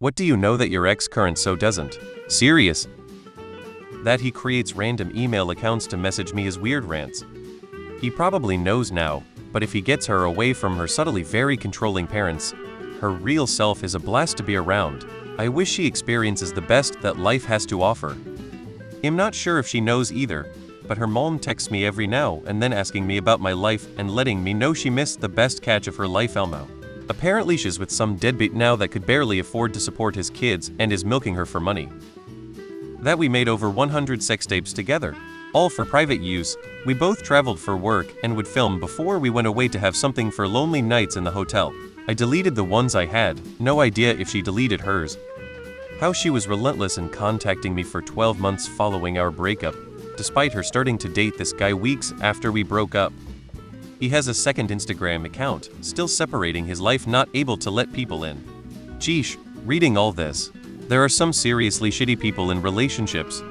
What do you know that your ex-current so doesn't? Serious? That he creates random email accounts to message me his weird rants. He probably knows now, but if he gets her away from her subtly very controlling parents, her real self is a blast to be around. I wish she experiences the best that life has to offer. I'm not sure if she knows either, but her mom texts me every now and then asking me about my life and letting me know she missed the best catch of her life, Elmo. Apparently she's with some deadbeat now that could barely afford to support his kids and is milking her for money. That we made over 100 sex tapes together, all for private use. We both traveled for work and would film before we went away to have something for lonely nights in the hotel. I deleted the ones I had, no idea if she deleted hers. How she was relentless in contacting me for 12 months following our breakup, despite her starting to date this guy weeks after we broke up. He has a second Instagram account, still separating his life, not able to let people in. Sheesh, reading all this. There are some seriously shitty people in relationships.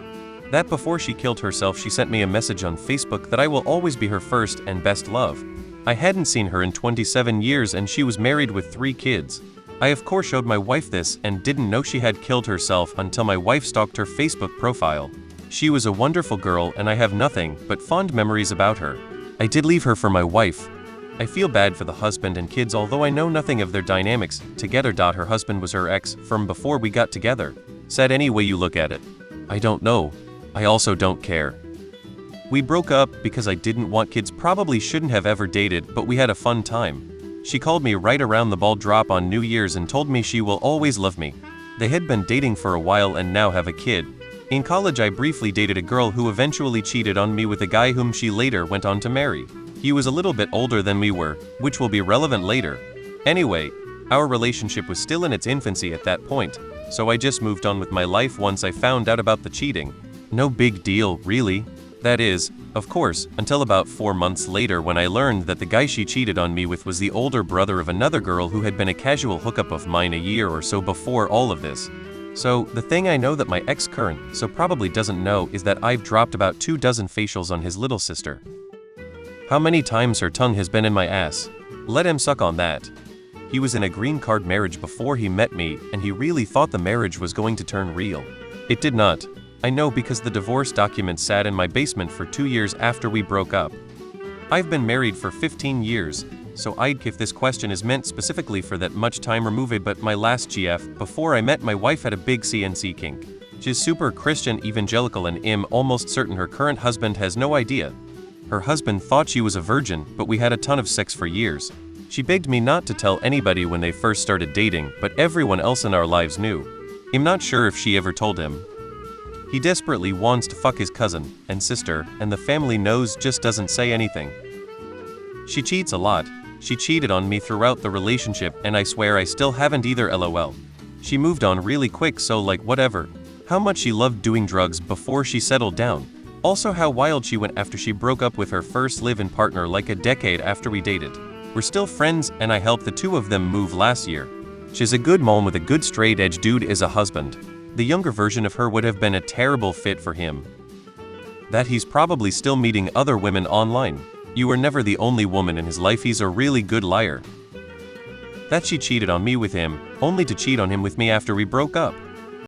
That before she killed herself she sent me a message on Facebook that I will always be her first and best love. I hadn't seen her in 27 years and she was married with 3 kids. I of course showed my wife this and didn't know she had killed herself until my wife stalked her Facebook profile. She was a wonderful girl and I have nothing but fond memories about her. I did leave her for my wife. I feel bad for the husband and kids, although I know nothing of their dynamics together. Her husband was her ex from before we got together. Sad any way you look at it. I don't know. I also don't care. We broke up because I didn't want kids, probably shouldn't have ever dated, but we had a fun time. She called me right around the ball drop on New Year's and told me she will always love me. They had been dating for a while and now have a kid. In college I briefly dated a girl who eventually cheated on me with a guy whom she later went on to marry. He was a little bit older than we were, which will be relevant later. Anyway, our relationship was still in its infancy at that point, so I just moved on with my life once I found out about the cheating. No big deal, really. That is, of course, until about 4 months later when I learned that the guy she cheated on me with was the older brother of another girl who had been a casual hookup of mine a year or so before all of this. So, the thing I know that my ex-current so probably doesn't know is that I've dropped about 24 facials on his little sister. How many times her tongue has been in my ass. Let him suck on that. He was in a green card marriage before he met me, and he really thought the marriage was going to turn real. It did not. I know because the divorce documents sat in my basement for 2 years after we broke up. I've been married for 15 years, so if this question is meant specifically for that much time removed, but my last GF, before I met my wife, had a big CNC kink. She's super Christian evangelical and I'm almost certain her current husband has no idea. Her husband thought she was a virgin, but we had a ton of sex for years. She begged me not to tell anybody when they first started dating, but everyone else in our lives knew. I'm not sure if she ever told him. He desperately wants to fuck his cousin and sister, and the family knows, just doesn't say anything. She cheats a lot. She cheated on me throughout the relationship and I swear I still haven't either, lol. She moved on really quick, so like whatever. How much she loved doing drugs before she settled down. Also how wild she went after she broke up with her first live-in partner like a decade after we dated. We're still friends and I helped the 2 of them move last year. She's a good mom with a good straight edge dude as a husband. The younger version of her would have been a terrible fit for him. That he's probably still meeting other women online. You were never the only woman in his life, he's a really good liar. That she cheated on me with him, only to cheat on him with me after we broke up.